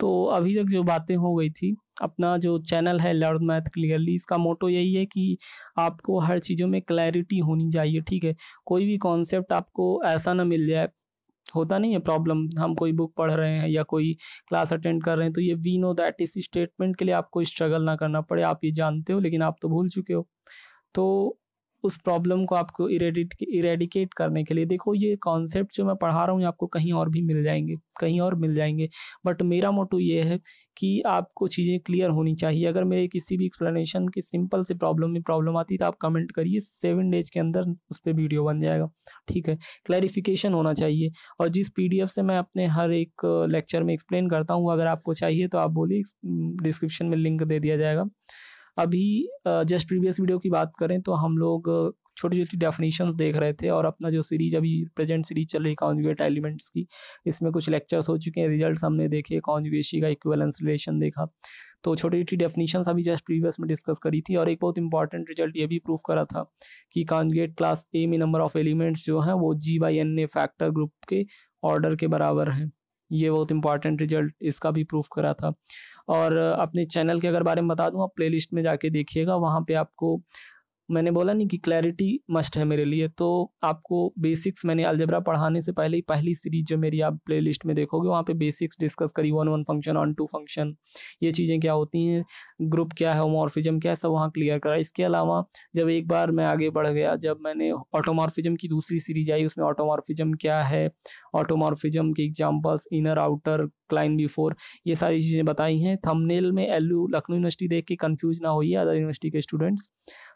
तो अभी तक जो बातें हो गई थी, अपना जो चैनल है लर्न मैथ क्लियरली, इसका मोटो यही है कि आपको हर चीज़ों में क्लैरिटी होनी चाहिए, ठीक है? कोई भी कॉन्सेप्ट आपको ऐसा ना मिल जाए, होता नहीं है प्रॉब्लम, हम कोई बुक पढ़ रहे हैं या कोई क्लास अटेंड कर रहे हैं तो ये वी नो दैट इस स्टेटमेंट के लिए आपको स्ट्रगल ना करना पड़े, आप ये जानते हो लेकिन आप तो भूल चुके हो। तो उस प्रॉब्लम को आपको इरेडिकेट करने के लिए देखो, ये कॉन्सेप्ट जो मैं पढ़ा रहा हूँ ये आपको कहीं और भी मिल जाएँगे, कहीं और मिल जाएँगे। बट मेरा मोटो ये है कि आपको चीज़ें क्लियर होनी चाहिए। अगर मेरे किसी भी एक्सप्लेनेशन की सिंपल से प्रॉब्लम में प्रॉब्लम आती है तो आप कमेंट करिए, 7 डेज़ के अंदर उस पे वीडियो बन जाएगा, ठीक है? क्लैरिफ़िकेशन होना चाहिए। और जिस पीडीएफ से मैं अपने हर एक लेक्चर में एक्सप्लेन करता हूँ, अगर आपको चाहिए तो आप बोलिए, डिस्क्रिप्शन में लिंक दे दिया जाएगा। अभी जस्ट प्रीवियस वीडियो की बात करें तो हम लोग छोटी-छोटी डेफिनिशंस देख रहे थे और अपना जो सीरीज़ अभी प्रेज़ेंट सीरीज़ चल रही है कॉन्जुगेट एलिमेंट्स की, इसमें कुछ लेक्चर्स हो चुके हैं, रिजल्ट्स हमने देखे, कॉन्जुगेसी का इक्विवेलेंस रिलेशन देखा। तो छोटी-छोटी डेफिनिशंस अभी जस्ट प्रीवियस में डिस्कस करी थी और एक बहुत इंपॉर्टेंट रिजल्ट ये भी प्रूव करा था कि कॉन्जुगेट क्लास ए में नंबर ऑफ एलिमेंट्स जो हैं वो G/N फैक्टर ग्रुप के ऑर्डर के बराबर हैं। ये बहुत इंपॉर्टेंट रिजल्ट इसका भी प्रूफ करा था। और अपने चैनल के अगर बारे में बता दूँ, आप प्लेलिस्ट में जाके देखिएगा, वहाँ पे आपको मैंने बोला नहीं कि क्लैरिटी मस्ट है मेरे लिए, तो आपको बेसिक्स मैंने अलजेब्रा पढ़ाने से पहले ही पहली सीरीज़ जो मेरी आप प्लेलिस्ट में देखोगे वहाँ पे बेसिक्स डिस्कस करी, one function, onto function, ये चीज़ें क्या होती हैं, ग्रुप क्या है, होमोमॉर्फिज्म क्या है, सब वहाँ क्लियर करा। इसके अलावा जब एक बार मैं आगे बढ़ गया, जब मैंने ऑटोमॉर्फिज्म की दूसरी सीरीज़ आई, उसमें ऑटोमॉर्फिज्म क्या है, ऑटोमॉर्फिज्म के examples, inner, outer, Klein four, ये सारी चीज़ें बताई हैं। थंबनेल में एलयू लखनऊ यूनिवर्सिटी देख के कंफ्यूज ना होइए अदर यूनिवर्सिटी के स्टूडेंट्स।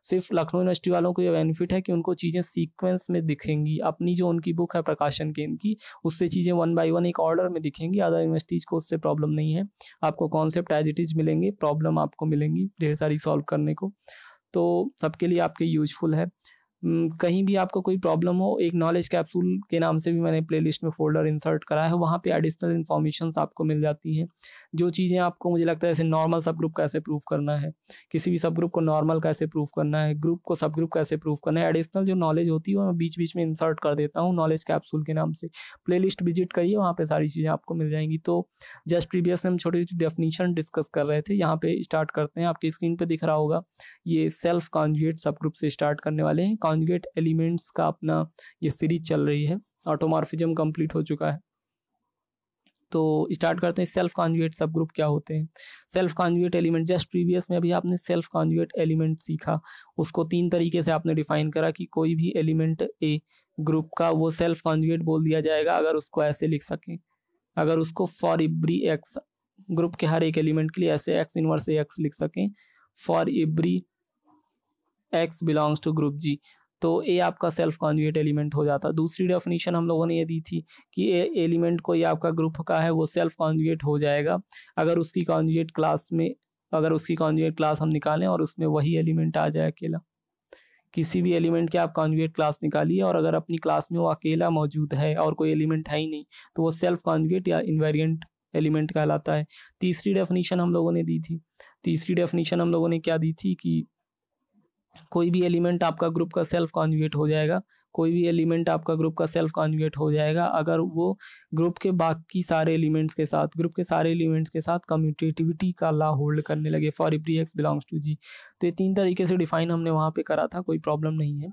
सिर्फ लखनऊ यूनिवर्सिटी वालों को ये बेनिफिट है कि उनको चीज़ें सीक्वेंस में दिखेंगी। अपनी जो उनकी बुक है प्रकाशन केंद्र की, उससे चीज़ें वन बाय वन एक ऑर्डर में दिखेंगी। अदर यूनिवर्सिटीज़ को उससे प्रॉब्लम नहीं है। आपको कॉन्सेप्ट एज इट इज़ मिलेंगे, प्रॉब्लम आपको मिलेंगी ढेर सारी सॉल्व करने को। तो सबके लिए आपके यूजफुल है। कहीं भी आपको कोई प्रॉब्लम हो, एक नॉलेज कैप्सूल के नाम से भी मैंने प्लेलिस्ट में फ़ोल्डर इंसर्ट करा है, वहाँ पे एडिशनल इन्फॉर्मेशंस आपको मिल जाती हैं। जो चीज़ें आपको मुझे लगता है जैसे नॉर्मल सब ग्रुप कैसे प्रूव करना है, किसी भी सब ग्रुप को नॉर्मल कैसे प्रूव करना है, ग्रुप को सब ग्रुप कैसे प्रूव करना है, एडिशनल जो नॉलेज होती है वो मैं बीच-बीच में इंसर्ट कर देता हूँ नॉलेज कैप्सूल के नाम से। प्लेलिस्ट विजिट करिए, वहाँ पे सारी चीज़ें आपको मिल जाएँगी। तो जस्ट प्रीवियस में हम छोटी-छोटी डेफिनिशन डिस्कस कर रहे थे, यहाँ पे स्टार्ट करते हैं। आपकी स्क्रीन पे दिख रहा होगा, ये सेल्फ कॉन्जुगेट सब ग्रुप से स्टार्ट करने वाले हैं। कॉन्जुगेट एलिमेंट्स का अपना ये सीरीज चल रही है, ऑटोमॉर्फिज्म कंप्लीट हो चुका है। तो स्टार्ट करते हैं, सेल्फ कॉन्जुगेट सब ग्रुप क्या होते हैं। Self conjugate element, just previous में अभी आपने सेल्फ कॉन्जुगेट एलिमेंट सीखा, उसको 3 तरीके से आपने डिफाइन करा कि कोई भी एलिमेंट ए ग्रुप का वो सेल्फ कॉन्जुगेट बोल दिया जाएगा अगर उसको ऐसे लिख सकें, अगर उसको फॉर एवरी एक्स, ग्रुप के हर एक एलिमेंट के लिए ऐसे एक्स इनवर्स ए एक्स लिख सकें, for every X belongs to group G, तो ए आपका सेल्फ कॉन्जुगेट एलिमेंट हो जाता। दूसरी डेफिनेशन हम लोगों ने ये दी थी कि ए एलिमेंट कोई आपका ग्रुप का है वो सेल्फ कॉन्जुगेट हो जाएगा अगर उसकी कॉन्जुगेट क्लास में, अगर उसकी कॉन्जुगेट क्लास हम निकालें और उसमें वही एलिमेंट आ जाए अकेला। किसी भी एलिमेंट की आप कॉन्जुगेट क्लास निकालिए और अगर अपनी क्लास में वो अकेला मौजूद है और कोई एलिमेंट है ही नहीं, तो वो सेल्फ कॉन्जुगेट या इनवेरिएंट एलिमेंट कहलाता है। तीसरी डेफिनेशन हम लोगों ने दी थी, तीसरी डेफिनेशन हम लोगों ने क्या दी थी कि कोई भी एलिमेंट आपका ग्रुप का सेल्फ कॉन्जुगेट हो जाएगा, कोई भी एलिमेंट आपका ग्रुप का सेल्फ कॉन्जुगेट हो जाएगा अगर वो ग्रुप के बाकी सारे एलिमेंट्स के साथ, ग्रुप के सारे एलिमेंट्स के साथ कम्यूटेटिविटी का लॉ होल्ड करने लगे, for every X belongs to G. तो ये 3 तरीके से डिफाइन हमने वहाँ पे करा था, कोई प्रॉब्लम नहीं है।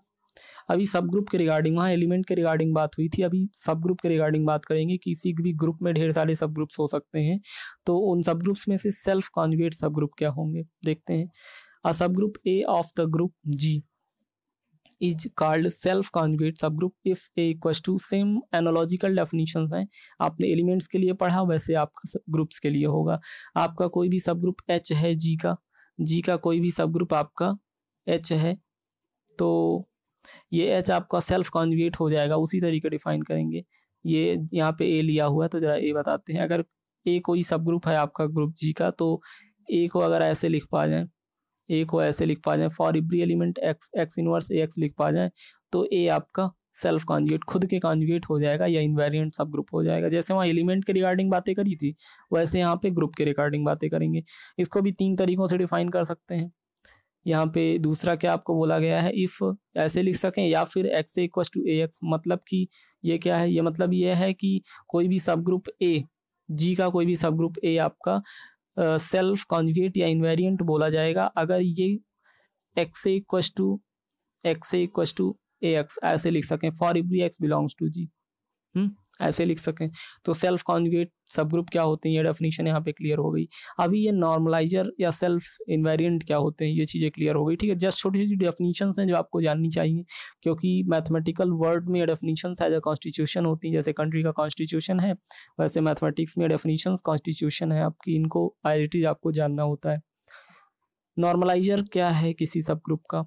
अभी सब ग्रुप के रिगार्डिंग, वहाँ एलिमेंट के रिगार्डिंग बात हुई थी, अभी सब ग्रुप के रिगार्डिंग बात करेंगे। किसी भी ग्रुप में ढेर सारे सब ग्रुप्स हो सकते हैं, तो उन सब ग्रुप्स में से सेल्फ कॉन्जुगेट सब ग्रुप क्या होंगे देखते हैं। A subgroup A of the group G is called self conjugate subgroup if A equals to, same analogical definitions हैं, आपने एलिमेंट्स के लिए पढ़ा वैसे आपका ग्रुप्स के लिए होगा। आपका कोई भी सब ग्रुप H है G का कोई भी सब ग्रुप आपका H है, तो ये H आपका सेल्फ कॉन्जुगेट हो जाएगा, उसी तरीके डिफाइन करेंगे। ये यहाँ पे A लिया हुआ है तो जरा A बताते हैं। अगर A कोई सब ग्रुप है आपका ग्रुप G का, तो A को अगर ऐसे लिख पा जाए, ए को ऐसे लिख पा जाए, for every element x, x inverse A X लिख पा जाए, तो ए आपका सेल्फ कॉन्जुगेट, खुद के कॉन्जुगेट हो जाएगा या इनवेरिएंट सब ग्रुप हो जाएगा। जैसे वहाँ एलिमेंट के रिगार्डिंग बातें करी थी वैसे यहाँ पे ग्रुप के रिगार्डिंग बातें करेंगे। इसको भी 3 तरीकों से डिफाइन कर सकते हैं। यहाँ पे दूसरा क्या आपको बोला गया है, इफ़ ऐसे लिख सकें या फिर x equals to A x, मतलब कि ये क्या है, ये मतलब ये है कि कोई भी सब ग्रुप ए जी का कोई भी सब ग्रुप ए आपका सेल्फ कॉन्जुगेट या इन्वेरिएंट बोला जाएगा अगर ये X A equals to A X ऐसे लिख सकें, for every X belongs to G, ऐसे लिख सकें। तो सेल्फ कॉन्जुगेट सब ग्रुप क्या होते हैं, ये डेफिनेशन यहाँ पे क्लियर हो गई। अभी ये नॉर्मलाइजर या सेल्फ इन्वेरिएंट क्या होते हैं, ये चीज़ें क्लियर हो गई, ठीक है। जस्ट छोटी छोटी डेफिनेशंस हैं जो आपको जाननी चाहिए, क्योंकि मैथमेटिकल वर्ड में डेफिनेशंस एज अ कॉन्स्टिट्यूशन होती है, जैसे कंट्री का कॉन्स्टिट्यूशन है वैसे मैथमेटिक्स में डेफिनेशंस कॉन्स्टिट्यूशन है आपकी, इनको एज इट इज आपको जानना होता है। नॉर्मलाइजर क्या है किसी सब ग्रुप का,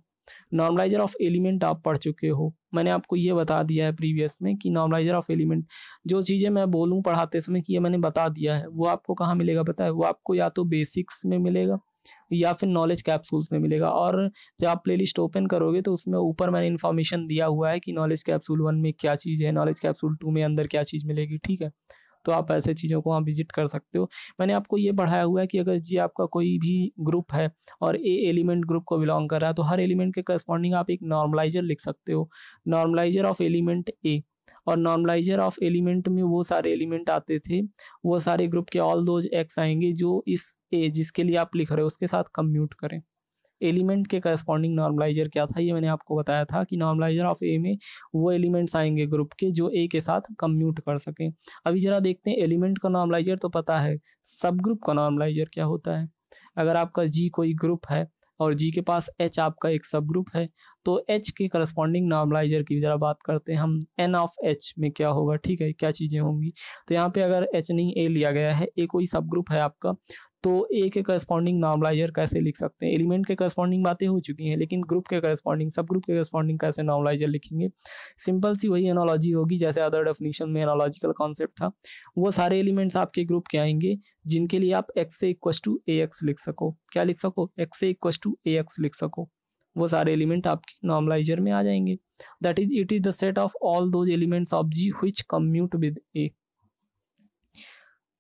नॉर्मलाइजर ऑफ एलिमेंट आप पढ़ चुके हो, मैंने आपको ये बता दिया है प्रीवियस में कि नॉर्मलाइजर ऑफ एलिमेंट, जो चीज़ें मैं बोलूँ पढ़ाते समय कि ये मैंने बता दिया है, वो आपको कहाँ मिलेगा पता है, वो आपको या तो बेसिक्स में मिलेगा या फिर नॉलेज कैप्सूल्स में मिलेगा। और जब आप प्लेलिस्ट ओपन करोगे तो उसमें ऊपर मैंने इन्फॉर्मेशन दिया हुआ है कि नॉलेज कैप्सूल 1 में क्या चीज़ है, नॉलेज कैप्सूल 2 में अंदर क्या चीज़ मिलेगी, ठीक है। तो आप ऐसे चीज़ों को वहाँ विजिट कर सकते हो। मैंने आपको ये पढ़ाया हुआ है कि अगर जी आपका कोई भी ग्रुप है और ए एलिमेंट ग्रुप को बिलोंग कर रहा है तो हर एलिमेंट के करस्पॉन्डिंग आप एक नॉर्मलाइजर लिख सकते हो, नॉर्मलाइजर ऑफ एलिमेंट ए। और नॉर्मलाइजर ऑफ एलिमेंट में वो सारे एलिमेंट आते थे, वो सारे ग्रुप के ऑल दोज एक्स आएंगे जो इस ए जिसके लिए आप लिख रहे हो उसके साथ कम्यूट करें। एलिमेंट के करस्पॉन्डिंग नॉर्मलाइजर क्या था, ये मैंने आपको बताया था कि नॉर्मलाइजर ऑफ ए में वो एलिमेंट्स आएंगे ग्रुप के जो ए के साथ कम्यूट कर सकें। अभी जरा देखते हैं, एलिमेंट का नॉर्मलाइजर तो पता है, सब ग्रुप का नॉर्मलाइजर क्या होता है। अगर आपका जी कोई ग्रुप है और जी के पास एच आपका एक सब ग्रुप है तो एच के करस्पॉन्डिंग नॉर्मलाइजर की जरा बात करते हैं हम, एन ऑफ एच में क्या होगा, ठीक है, क्या चीज़ें होंगी। तो यहाँ पे अगर एच नहीं ए लिया गया है, ए कोई सब ग्रुप है आपका, तो ए के करस्पॉन्डिंग नॉर्मलाइजर कैसे लिख सकते हैं। एलिमेंट के करस्पॉन्डिंग बातें हो चुकी हैं, लेकिन ग्रुप के करस्पॉन्डिंग सब ग्रुप के करस्पॉन्डिंग कैसे नॉर्मलाइजर लिखेंगे। सिंपल सी वही एनालॉजी होगी जैसे अदर डेफिनेशन में एनालॉजिकल कॉन्सेप्ट था। वो सारे एलिमेंट्स आपके ग्रुप के आएंगे जिनके लिए आप एक्स से इक्वस टू ए एक्स लिख सको, क्या लिख सको, एक्स से इक्वस टू ए एक्स लिख सको। वो सारे एलिमेंट आपके नॉर्मलाइजर में आ जाएंगे। That is it is the set of all those elements of G which commute with a.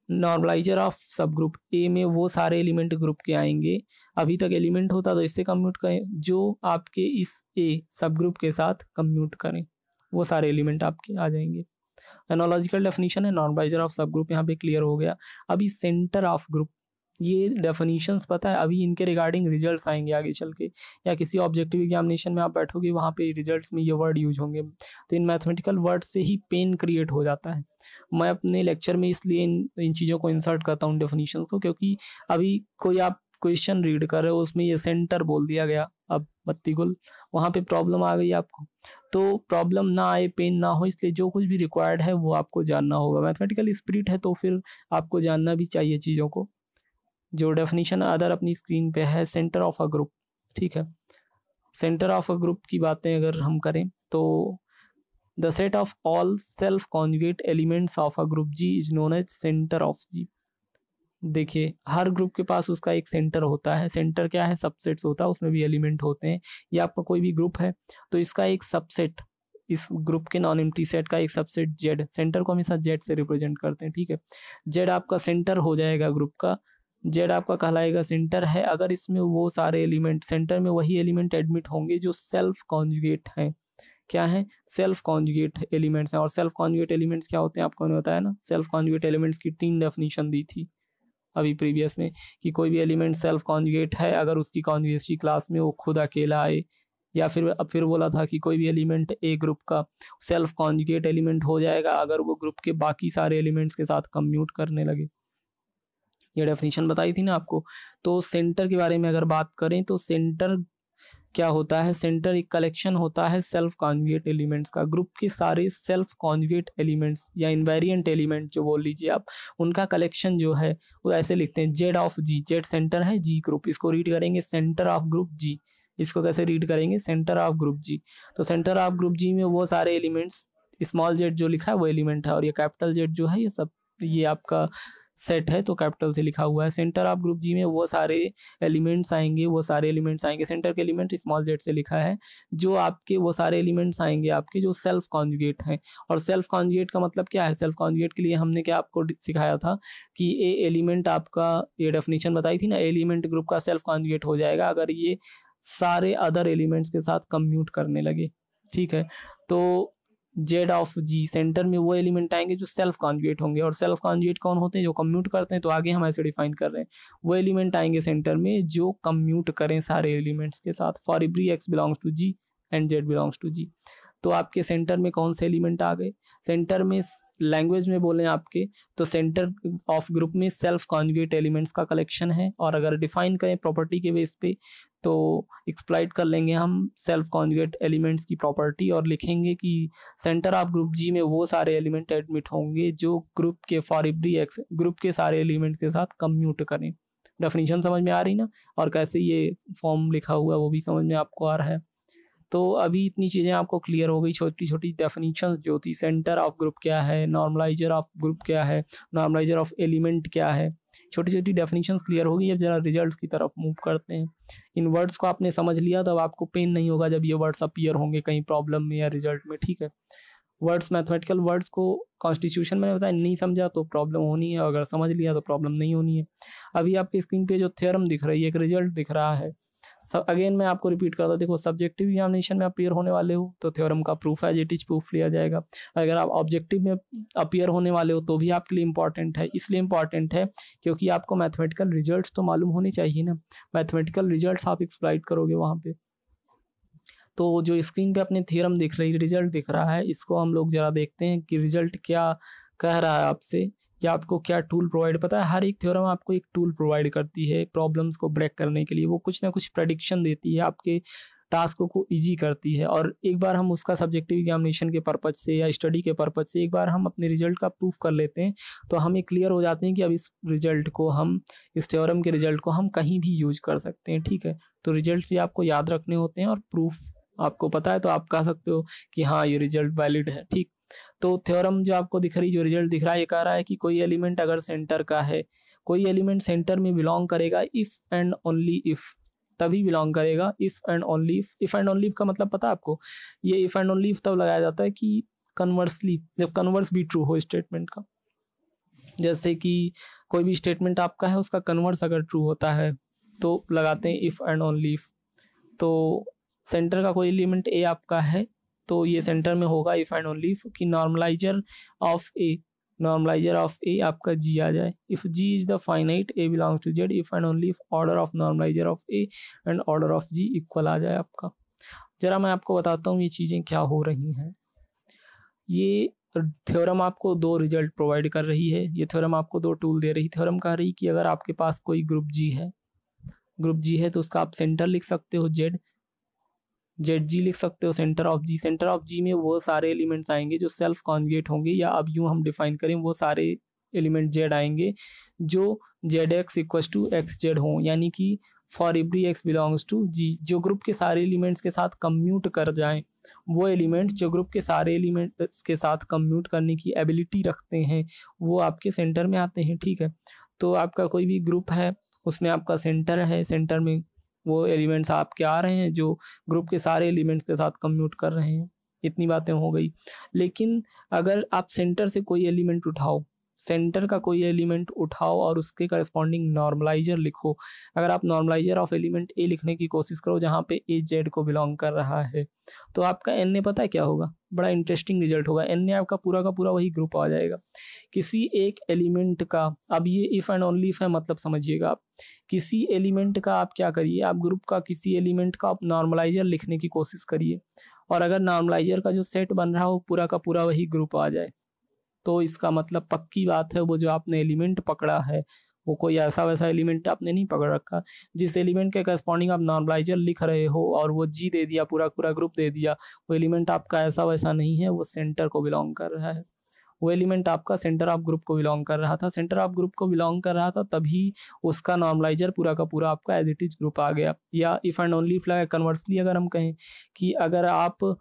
Normalizer of subgroup A में वो सारे एलिमेंट ग्रुप के आएंगे, अभी तक एलिमेंट होता तो इससे कम्यूट करें, जो आपके इस ए सब ग्रुप के साथ कम्यूट करें, वो सारे एलिमेंट आपके आ जाएंगे। एनालॉजिकल डेफिनेशन है नॉर्मलाइजर ऑफ सब ग्रुप, यहाँ पे क्लियर हो गया। अभी सेंटर ऑफ ग्रुप, ये डेफिनेशंस पता है, अभी इनके रिगार्डिंग रिजल्ट्स आएंगे आगे चल के, या किसी ऑब्जेक्टिव एग्जामिनेशन में आप बैठोगे वहाँ पे रिजल्ट्स में ये वर्ड यूज होंगे, तो इन मैथमेटिकल वर्ड से ही पेन क्रिएट हो जाता है। मैं अपने लेक्चर में इसलिए इन चीज़ों को इंसर्ट करता हूँ डेफिनेशंस को, क्योंकि अभी कोई आप क्वेश्चन रीड कर रहे हो उसमें ये सेंटर बोल दिया गया, अब बत्ती गुल, वहाँ पे प्रॉब्लम आ गई आपको। तो प्रॉब्लम ना आए, पेन ना हो, इसलिए जो कुछ भी रिक्वायर्ड है वो आपको जानना होगा। मैथमेटिकल स्पिरिट है तो फिर आपको जानना भी चाहिए चीज़ों को। जो डेफिनेशन अदर अपनी स्क्रीन पे है, सेंटर ऑफ अ ग्रुप, ठीक है। सेंटर ऑफ अ ग्रुप की बातें अगर हम करें तो the set of all self conjugate elements of a group G is known as centre of G. देखिए हर ग्रुप के पास उसका एक सेंटर होता है। सेंटर क्या है, सबसेट्स होता है, उसमें भी एलिमेंट होते हैं। ये आपका कोई भी ग्रुप है तो इसका एक सबसेट, इस ग्रुप के नॉन एम्प्टी सेट का एक सबसेट जेड, सेंटर को हमेशा जेड से रिप्रेजेंट करते हैं, ठीक है। जेड आपका सेंटर हो जाएगा ग्रुप का, जेड आपका कहलाएगा सेंटर है अगर इसमें वो सारे एलिमेंट, सेंटर में वही एलिमेंट एडमिट होंगे जो सेल्फ कॉन्जुगेट हैं। क्या है, सेल्फ कॉन्जुगेट एलिमेंट्स हैं। और सेल्फ कॉन्जुगेट एलिमेंट्स क्या होते हैं आपको मैंने बताया ना, सेल्फ कॉन्जुगेट एलिमेंट्स की 3 डेफिनेशन दी थी अभी प्रीवियस में, कि कोई भी एलिमेंट सेल्फ कॉन्जुगेट है अगर उसकी कॉन्जुगेसी क्लास में वो खुद अकेला आए, या फिर बोला था कि कोई भी एलिमेंट ए ग्रुप का सेल्फ कॉन्जुगेट एलिमेंट हो जाएगा अगर वो ग्रुप के बाकी सारे एलिमेंट्स के साथ कम्यूट करने लगे। ये डेफिनेशन बताई थी ना आपको। तो सेंटर के बारे में अगर बात करें तो सेंटर क्या होता है, सेंटर एक कलेक्शन होता है सेल्फ कॉन्जुगेट एलिमेंट्स का। ग्रुप के सारे सेल्फ कॉन्जुगेट एलिमेंट्स या इनवेरिएंट एलिमेंट जो बोल लीजिए आप, उनका कलेक्शन जो है वो ऐसे लिखते हैं, Z of G, Z center है, जी ग्रुप, इसको रीड करेंगे सेंटर ऑफ ग्रुप जी। इसको कैसे रीड करेंगे, सेंटर ऑफ ग्रुप जी। तो सेंटर ऑफ ग्रुप जी में वो सारे एलिमेंट्स, स्मॉल जेड जो लिखा है वो एलिमेंट है, और ये कैपिटल जेड जो है ये सब, ये आपका सेट है तो कैपिटल से लिखा हुआ है। सेंटर ऑफ ग्रुप जी में वो सारे एलिमेंट्स आएंगे, वो सारे एलिमेंट्स आएंगे, सेंटर के एलिमेंट स्मॉल जेड से लिखा है, जो आपके वो सारे एलिमेंट्स आएंगे आपके जो सेल्फ कॉन्जुगेट हैं। और सेल्फ कॉन्जुगेट का मतलब क्या है, सेल्फ कॉन्जुगेट के लिए हमने क्या आपको सिखाया था कि ए एलिमेंट आपका, ये डेफिनेशन बताई थी ना, एलिमेंट ग्रुप का सेल्फ कॉन्जुगेट हो जाएगा अगर ये सारे अदर एलिमेंट्स के साथ कम्यूट करने लगे, ठीक है। तो जेड ऑफ जी, सेंटर में वो एलिमेंट आएंगे जो सेल्फ कॉन्जुगेट होंगे, और सेल्फ कॉन्जुगेट कौन होते हैं? जो कम्यूट करते हैं। तो आगे हम ऐसे डिफाइन कर रहे हैं, वो एलिमेंट आएंगे सेंटर में जो कम्यूट करें सारे एलिमेंट्स के साथ, for every X belongs to G and Z belongs to G. तो आपके सेंटर में कौन से एलिमेंट आ गए? सेंटर में लैंग्वेज में बोलें आपके तो सेंटर ऑफ ग्रुप में सेल्फ कॉन्जुगेट एलिमेंट्स का कलेक्शन है, और अगर डिफाइन करें प्रॉपर्टी के बेस पे तो एक्सप्लॉइट कर लेंगे हम सेल्फ कॉन्जुगेट एलिमेंट्स की प्रॉपर्टी, और लिखेंगे कि सेंटर ऑफ ग्रुप जी में वो सारे एलिमेंट एडमिट होंगे जो ग्रुप के फॉर एवरी एक्स ग्रुप के सारे एलिमेंट्स के साथ कम्यूट करें। डेफिनेशन समझ में आ रही ना, और कैसे ये फॉर्म लिखा हुआ है वो भी समझ में आपको आ रहा है। तो अभी इतनी चीज़ें आपको क्लियर हो गई, छोटी छोटी डेफिनेशन जो थी, सेंटर ऑफ ग्रुप क्या है, नॉर्मलाइजर ऑफ ग्रुप क्या है, नॉर्मलाइजर ऑफ एलिमेंट क्या है, छोटी छोटी डेफिनेशंस क्लियर हो गई। अब जरा रिजल्ट्स की तरफ मूव करते हैं। इन वर्ड्स को आपने समझ लिया तो अब आपको पेन नहीं होगा जब ये वर्ड्स अपीयर होंगे कहीं प्रॉब्लम में या रिजल्ट में, ठीक है। वर्ड्स, मैथमेटिकल वर्ड्स को कॉन्स्टिट्यूशन मैंने बताया, नहीं समझा तो प्रॉब्लम होनी है, अगर समझ लिया तो प्रॉब्लम नहीं होनी है। अभी आपकी स्क्रीन पे जो थ्योरम दिख रही है, एक रिजल्ट दिख रहा है। अगेन मैं आपको रिपीट करता हूँ, देखो सब्जेक्टिव एग्जामिनेशन में अपीयर होने वाले हो तो थ्योरम का प्रूफ है, इट इज प्रूफ लिया जाएगा। अगर आप ऑब्जेक्टिव में अपीयर होने वाले हो तो भी आपके लिए इंपॉर्टेंट है, इसलिए इंपॉर्टेंट है क्योंकि आपको मैथमेटिकल रिजल्ट्स तो मालूम होने चाहिए ना, मैथमेटिकल रिजल्ट्स आप एक्सप्लॉइट करोगे वहाँ पे। तो जो स्क्रीन पे अपने थ्योरम दिख रही, रिजल्ट दिख रहा है, इसको हम लोग जरा देखते हैं कि रिजल्ट क्या कह रहा है आपसे, या आपको क्या टूल प्रोवाइड। पता है हर एक थ्योरम आपको एक टूल प्रोवाइड करती है प्रॉब्लम्स को ब्रेक करने के लिए, वो कुछ ना कुछ प्रेडिक्शन देती है, आपके टास्कों को इजी करती है। और एक बार हम उसका सब्जेक्टिव एग्जामिनेशन के पर्पज से या स्टडी के पर्पज से एक बार हम अपने रिजल्ट का प्रूफ कर लेते हैं तो हमें क्लियर हो जाते हैं कि अब इस रिजल्ट को हम, इस थ्योरम के रिजल्ट को हम कहीं भी यूज कर सकते हैं, ठीक है। तो रिजल्ट भी आपको याद रखने होते हैं और प्रूफ आपको पता है तो आप कह सकते हो कि हाँ ये रिजल्ट वैलिड है, ठीक। तो थ्योरम जो आपको दिख रही, जो रिजल्ट दिख रहा है, ये कह रहा है कि कोई एलिमेंट अगर सेंटर का है, कोई एलिमेंट सेंटर में बिलोंग करेगा इफ एंड ओनली इफ, तभी बिलोंग करेगा if and only if. If and only if का मतलब पता है आपको? ये इफ एंड ओनली इफ तब लगाया जाता है कि कन्वर्सली, जब कन्वर्स भी ट्रू हो स्टेटमेंट का। जैसे कि कोई भी स्टेटमेंट आपका है उसका कन्वर्स अगर ट्रू होता है तो लगाते हैं इफ एंड ओनली इफ। तो सेंटर का कोई एलिमेंट ए आपका है तो ये सेंटर में होगा इफ एंड ओनली इफ कि normalizer of A, normalizer of A आपका जी आ जाए। If G is the finite A belongs to Z, if and only if order of normalizer of A and order of G equal आ जाए आपका। जरा मैं आपको बताता हूँ ये चीज़ें क्या हो रही हैं। ये थ्योरम आपको दो रिजल्ट प्रोवाइड कर रही है, ये थ्योरम आपको दो टूल दे रही। थ्योरम कह रही कि अगर आपके पास कोई ग्रुप जी है, ग्रुप जी है तो उसका आप सेंटर लिख सकते हो जेड, जेड जी लिख सकते हो centre of G. Centre of G में वो सारे एलिमेंट्स आएंगे जो सेल्फ कॉन्जुगेट होंगे, या अब यूं हम डिफाइन करें वो सारे एलिमेंट जेड आएंगे जो Z X equal to X Z हों, यानी कि for every X belongs to G, जो ग्रुप के सारे एलिमेंट्स के साथ कम्यूट कर जाएं। वो एलिमेंट्स जो ग्रुप के सारे एलिमेंट्स के साथ कम्यूट करने की एबिलिटी रखते हैं वो आपके सेंटर में आते हैं, ठीक है। तो आपका कोई भी ग्रुप है उसमें आपका सेंटर है, सेंटर में वो एलिमेंट्स आपके आ रहे हैं जो ग्रुप के सारे एलिमेंट्स के साथ कम्यूट कर रहे हैं। इतनी बातें हो गई। लेकिन अगर आप सेंटर से कोई एलिमेंट उठाओ, सेंटर का कोई एलिमेंट उठाओ और उसके करस्पॉन्डिंग नॉर्मलाइजर लिखो। अगर आप नॉर्मलाइजर ऑफ एलिमेंट ए लिखने की कोशिश करो जहाँ पे ए जेड को बिलोंग कर रहा है तो आपका एन ए पता है क्या होगा? बड़ा इंटरेस्टिंग रिजल्ट होगा। एन ए आपका पूरा का पूरा वही ग्रुप आ जाएगा। किसी एक एलिमेंट का, अब ये इफ एंड ओनली इफ है, मतलब समझिएगा आप, किसी एलिमेंट का आप क्या करिए, आप ग्रुप का किसी एलिमेंट का आप नॉर्मलाइजर लिखने की कोशिश करिए, और अगर नॉर्मलाइजर का जो सेट बन रहा हो पूरा का पूरा वही ग्रुप आ जाए तो इसका मतलब पक्की बात है वो जो आपने एलिमेंट पकड़ा है वो कोई ऐसा वैसा एलिमेंट आपने नहीं पकड़ रखा। जिस एलिमेंट के करस्पॉन्डिंग आप नॉर्मलाइजर लिख रहे हो और वो जी दे दिया, पूरा पूरा ग्रुप दे दिया, वो एलिमेंट आपका ऐसा वैसा नहीं है, वो सेंटर को बिलोंग कर रहा है। वो एलिमेंट आपका सेंटर ऑफ ग्रुप को बिलोंग कर रहा था, सेंटर ऑफ ग्रुप को बिलोंग कर रहा था तभी उसका नॉर्मलाइजर पूरा का पूरा आपका एज इट इज ग्रुप आ गया। या इफ एंड ओनली इफ लगा, कन्वर्सली अगर हम कहें कि अगर आप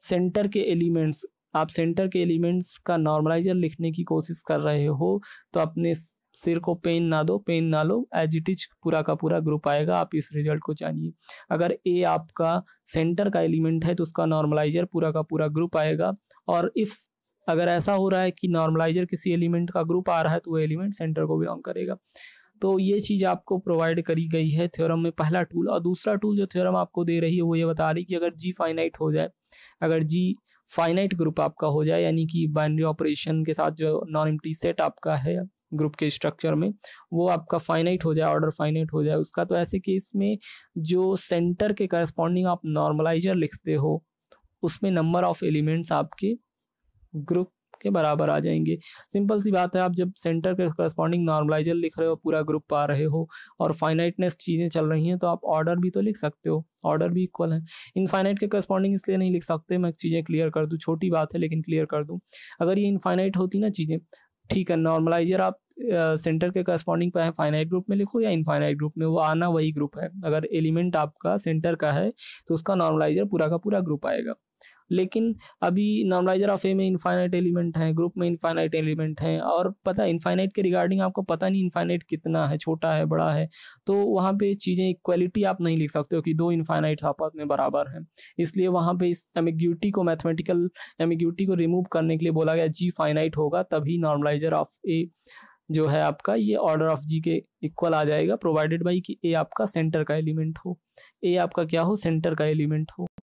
सेंटर के एलिमेंट्स, आप सेंटर के एलिमेंट्स का नॉर्मलाइजर लिखने की कोशिश कर रहे हो तो अपने सिर को पेन ना दो, पेन ना लो, एज इट इज पूरा का पूरा ग्रुप आएगा। आप इस रिजल्ट को जानिए। अगर ए आपका सेंटर का एलिमेंट है तो उसका नॉर्मलाइजर पूरा का पूरा ग्रुप आएगा, और इफ अगर ऐसा हो रहा है कि नॉर्मलाइजर किसी एलिमेंट का ग्रुप आ रहा है तो वो एलिमेंट सेंटर को बिलोंग करेगा। तो ये चीज़ आपको प्रोवाइड करी गई है थ्योरम में, पहला टूल। और दूसरा टूल जो थ्योरम आपको दे रही है वो ये बता रही है कि अगर जी फाइनाइट हो जाए, अगर जी फाइनाइट ग्रुप आपका हो जाए, यानी कि बाइनरी ऑपरेशन के साथ जो नॉन एम्प्टी सेट आपका है ग्रुप के स्ट्रक्चर में वो आपका फाइनाइट हो जाए, ऑर्डर फाइनाइट हो जाए उसका, तो ऐसे केस में जो सेंटर के करस्पॉन्डिंग आप नॉर्मलाइजर लिखते हो उसमें नंबर ऑफ एलिमेंट्स आपके ग्रुप के बराबर आ जाएंगे। सिंपल सी बात है, आप जब सेंटर के करस्पॉन्डिंग नॉर्मलाइजर लिख रहे हो, पूरा ग्रुप पा रहे हो और फाइनाइटनेस चीज़ें चल रही हैं, तो आप ऑर्डर भी तो लिख सकते हो, ऑर्डर भी इक्वल है। इनफाइनाइट के करस्पॉन्डिंग इसलिए नहीं लिख सकते, मैं चीज़ें क्लियर कर दूँ, छोटी बात है लेकिन क्लियर कर दूँ। अगर ये इनफाइनाइट होती ना चीज़ें, ठीक है, नॉर्मलाइजर आप सेंटर के करस्पॉन्डिंग पे है फाइनाइट ग्रुप में लिखो या इनफाइनाइट ग्रुप में, वो आना वही ग्रुप है। अगर एलिमेंट आपका सेंटर का है तो उसका नॉर्मलाइजर पूरा का पूरा ग्रुप आएगा। लेकिन अभी नॉर्मलाइजर ऑफ ए में इनफाइनाइट एलिमेंट है, ग्रुप में इनफाइनाइट एलिमेंट है, और पता है इनफाइनाइट के रिगार्डिंग आपको पता नहीं इनफाइनाइट कितना है, छोटा है बड़ा है, तो वहाँ पे चीज़ें इक्वलिटी आप नहीं लिख सकते हो कि दो इनफाइनाइट्स आपस में बराबर हैं। इसलिए वहाँ पे इस एम्बिग्यूटी को, मैथमेटिकल एम्बिग्यूटी को रिमूव करने के लिए बोला गया जी फाइनाइट होगा, तभी नॉर्मलाइजर ऑफ ए जो है आपका ये ऑर्डर ऑफ जी के इक्वल आ जाएगा, प्रोवाइडेड बाई कि ए आपका सेंटर का एलिमेंट हो, ए आपका क्या हो, सेंटर का एलिमेंट हो।